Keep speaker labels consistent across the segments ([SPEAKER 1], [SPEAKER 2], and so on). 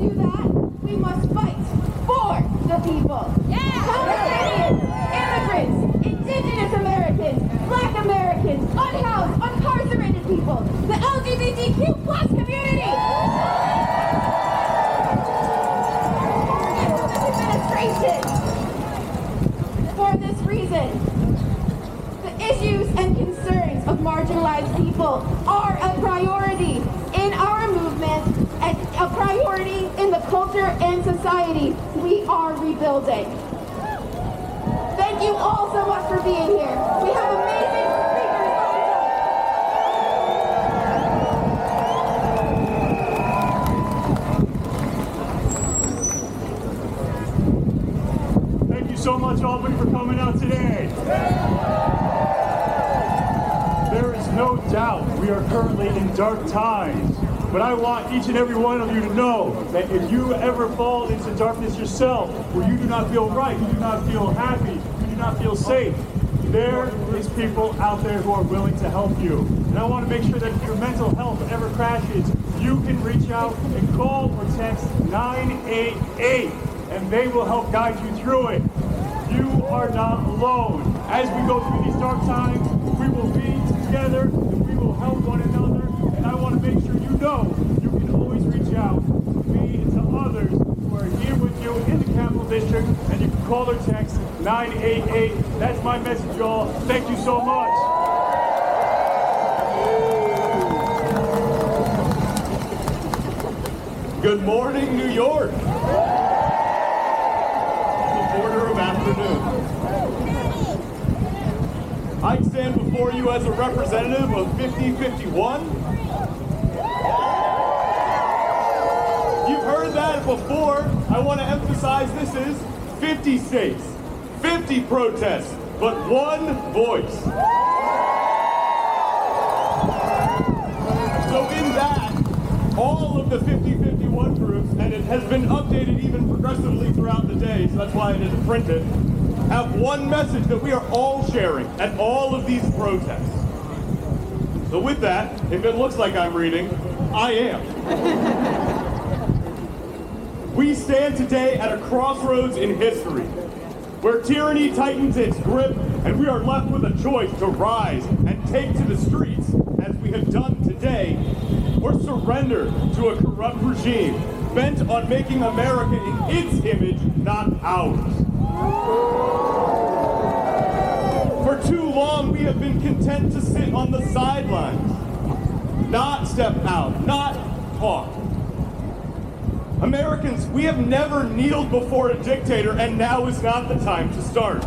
[SPEAKER 1] do that, we must fight for the people. Palestinians, immigrants, indigenous Americans, black Americans, unhoused, incarcerated people, the LGBTQ plus community. For this reason, the issues and concerns of marginalized people are a priority in our movement and a priority in the culture and society we are rebuilding. Thank you all so much for being here. We have amazing speakers lined up.
[SPEAKER 2] Thank you so much, Albany, for coming out today. There is no doubt we are currently in dark times, but I want each and every one of you to know that if you ever fall into darkness yourself, where you do not feel right, you do not feel happy, you do not feel safe, there is people out there who are willing to help you. And I want to make sure that if your mental health ever crashes, you can reach out and call or text 988, and they will help guide you through it. You are not alone. As we go through these dark times, we will be together and we will help one another. And I want to make sure you know you can always reach out to me and to others who are here with you in the Capital District, and you can call or text 988. That's my message, y'all. Thank you so much.
[SPEAKER 3] Good morning, New York. Order of afternoon. I stand before you as a representative of 5051. You've heard that before. I want to emphasize this is 50 states, 50 protests, but one voice. So in that, all of the 5051 groups, and it has been updated even progressively throughout the day, so that's why it isn't printed, have one message that we are all sharing at all of these protests. So with that, if it looks like I'm reading, I am. We stand today at a crossroads in history, where tyranny tightens its grip, and we are left with a choice to rise and take to the streets, as we have done today, or surrender to a corrupt regime bent on making America in its image, not ours. For too long, we have been content to sit on the sidelines, not step out, not talk. Americans, we have never kneeled before a dictator, and now is not the time to start.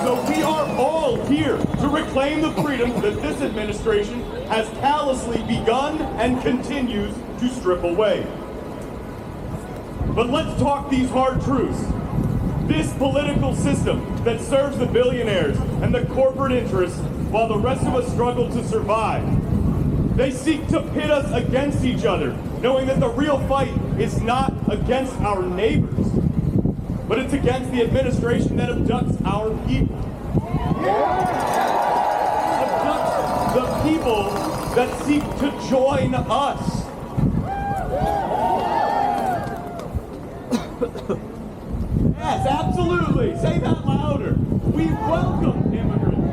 [SPEAKER 3] So we are all here to reclaim the freedoms that this administration has callously begun and continues to strip away. But let's talk these hard truths. This political system that serves the billionaires and the corporate interests while the rest of us struggle to survive. They seek to pit us against each other, knowing that the real fight is not against our neighbors, but it's against the administration that abducts our people. Abducts the people that seek to join us. Yes, absolutely. Say that louder. We welcome immigrants.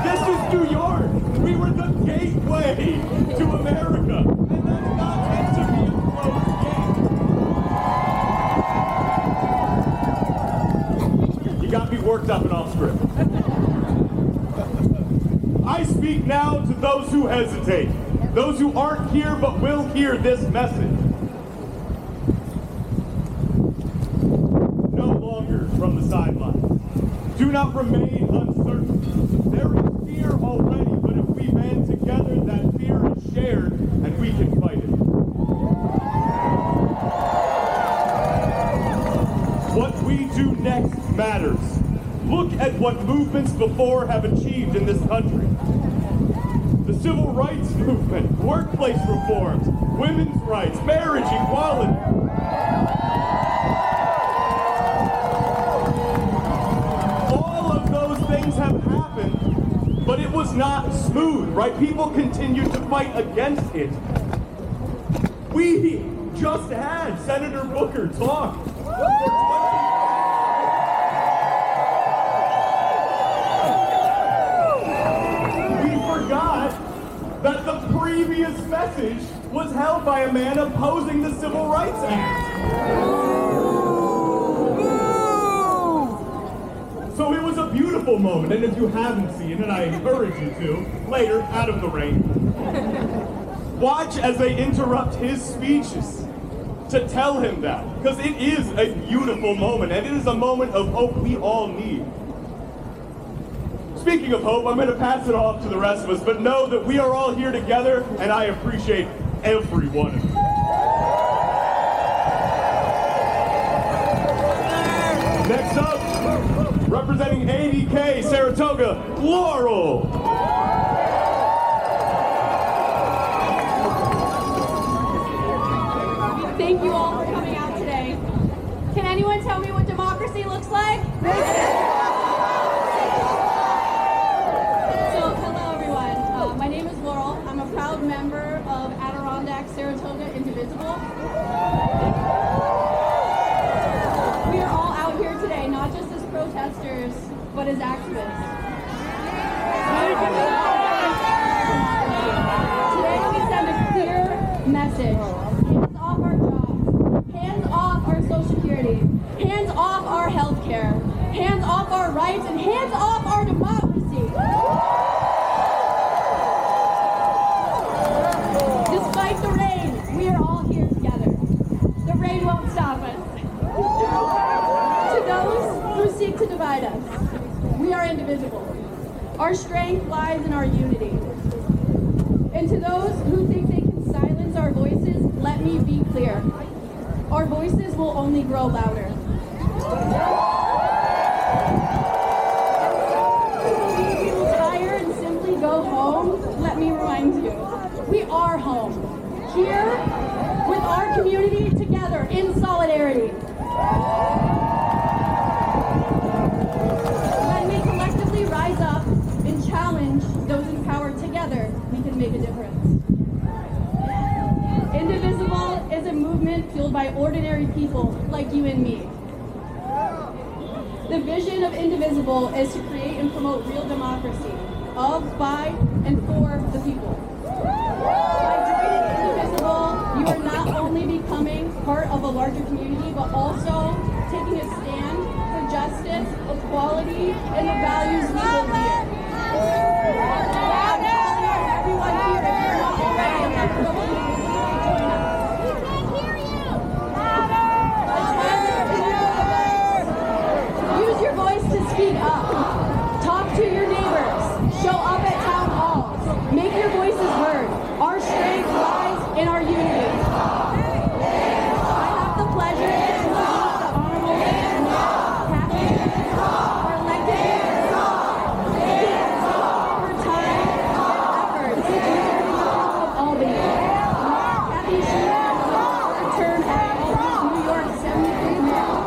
[SPEAKER 3] This is New York. We were the gateway to America. And that's not meant to be a closed game. You got me worked up and off script. I speak now to those who hesitate. Those who aren't here but will hear this message. No longer from the sidelines. Do not remain uncertain. There is fear already, but if we band together, that fear is shared and we can fight it. What we do next matters. Look at what movements before have achieved in this country. The civil rights movement, workplace reforms, women's rights, marriage equality. All of those things have happened, but it was not smooth, right? People continued to fight against it. We just had Senator Booker talk. We forgot that the previous message was held by a man opposing the Civil Rights Act. So it was a beautiful moment, and if you haven't seen it, I encourage you to, later, out of the rain. Watch as they interrupt his speeches to tell him that, because it is a beautiful moment, and it is a moment of hope we all need. Speaking of hope, I'm going to pass it off to the rest of us, but know that we are all here together, and I appreciate every one of you. Next up, representing ADK Saratoga, Laurel.
[SPEAKER 1] Thank you all for coming out today. Can anyone tell me what democracy looks like? So, hello everyone. My name is Laurel. I'm a proud member of Adirondack Saratoga Indivisible. We are all out here today, not just as protesters, but as activists. Today we send a clear message. Hands off our jobs. Hands off our Social Security. Hands off our health care. Hands off our rights and hands off our democracy. Despite the rain, we are all here together. The rain won't stop us. To those who seek to divide us, we are indivisible. Our strength lies in our unity. And to those who think they can silence our voices, let me be clear. Our voices will only grow louder. If you feel tired and simply go home, let me remind you, we are home. Here, with our community together in solidarity. When we collectively rise up and challenge those in power together, we can make a difference. Indivisible is a movement fueled by ordinary people like you and me. The vision of Indivisible is to create and promote real democracy of, by, and for the people. By joining Indivisible, you are not only becoming part of a larger community, but also taking a stand for justice, equality, and the values we hold dear. Everyone here, if you're not already a member of Indivisible, join us. Use your voice to speak up. Talk to your neighbors. Show up at town halls. Make your voices heard. Our strength lies in our unity. I have the pleasure to introduce the Honorable Kathy, our elected mayor, for time and efforts in serving the people of Albany. Kathy Sheehan returned as Albany's New York 73rd mayor.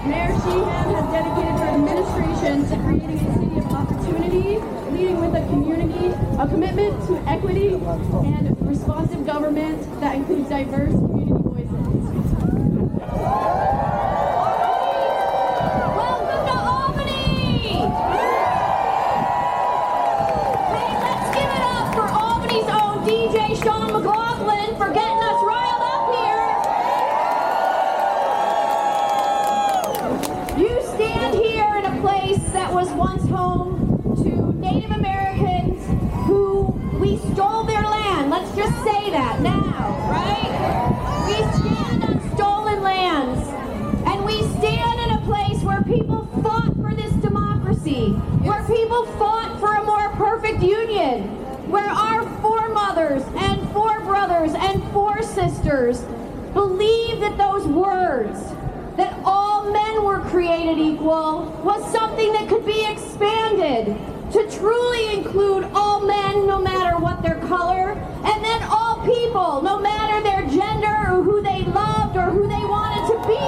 [SPEAKER 1] Mayor Sheehan has dedicated her administration to creating a city of opportunity, leading with a community, a commitment to equity, and responsive government that includes diverse community voices. Welcome to Albany! Hey, let's give it up for Albany's own DJ Sean McLaughlin for getting us riled up here. You stand here in a place that was once home to Native Americans who we stole their land. Let's just say that now, right? We stand on stolen lands, and we stand in a place where people fought for this democracy, where people fought for a more perfect union, where our foremothers and forebrothers and foresisters believed that those words, that all men were created equal, was something that could be expanded to truly include all men, no matter what their color, and then all people, no matter their gender or who they loved or who they wanted to be.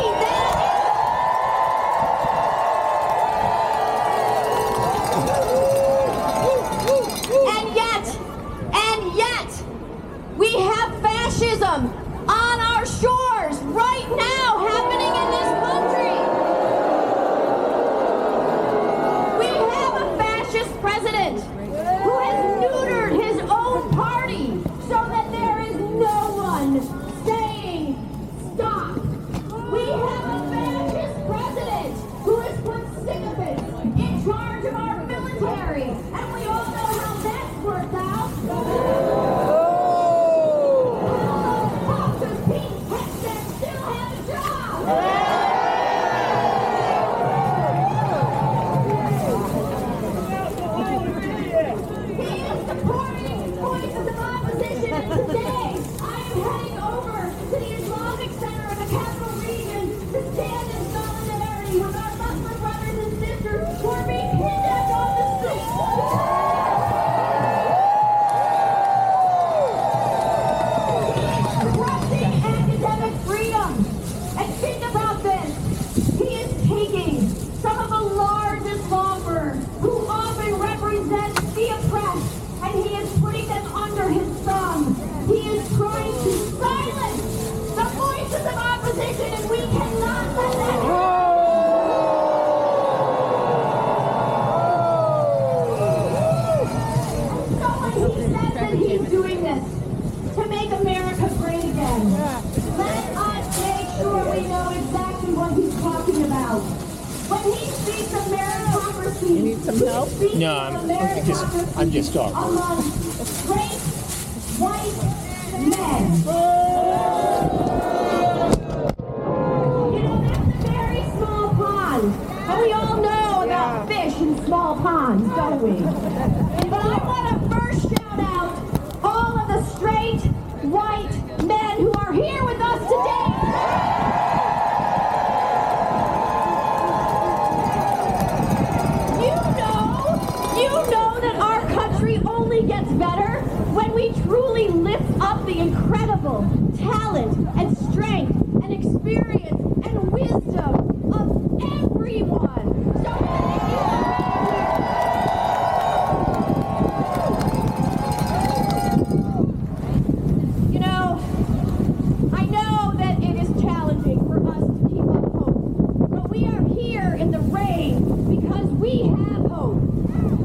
[SPEAKER 4] some help?
[SPEAKER 5] No, I'm just talking.
[SPEAKER 1] Among straight, white men. You know, that's a very small pond. But we all know about fish in small ponds, don't we? But I want to first shout out all of the straight, white men who are here with us today. You know that our country only gets better when we truly lift up the incredible talent and strength and experience and wisdom of everyone. So you know, I know that it is challenging for us to keep up hope, but we are here in the rain because we have hope.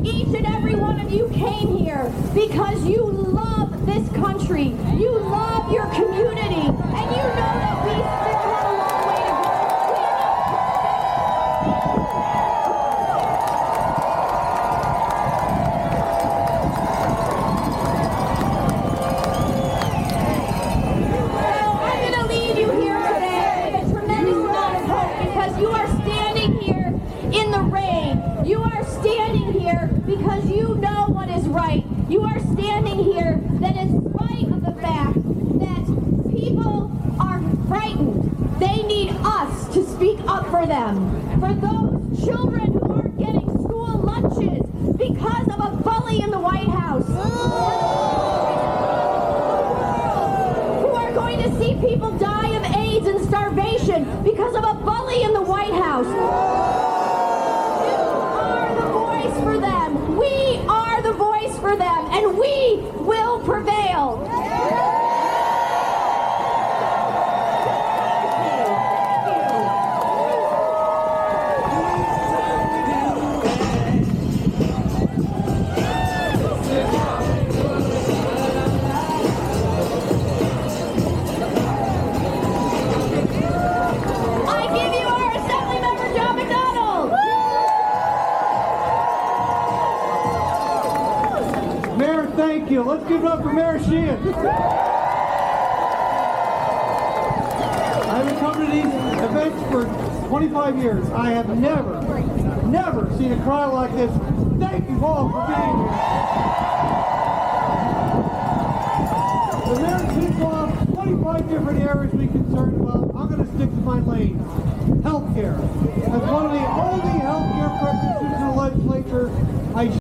[SPEAKER 1] Each and every one of you came here because you love this country, you love your community, and you know that we still have a long way to go. So I'm going to leave you here today with a tremendous amount of hope because you are standing here in the rain. You are standing here because you know what is right. You are standing here that in spite of the fact that people are frightened, they need us to speak up for them. For those children who aren't getting school lunches because of a bully in the White House. Who are going to see people die of AIDS and starvation because of a bully in the White House. For them. We are the voice for them, and we will prevail. I give you our Assemblymember John McDonald.
[SPEAKER 6] Mayor, thank you. Let's give it up for Mayor Sheehan. I've been coming to these events for 25 years. I have never seen a crowd like this. Thank you all for being here. The mayor kicks off 25 different areas we're concerned about. I'm going to stick to my lane. Healthcare. As one of the only healthcare practitioners in the legislature,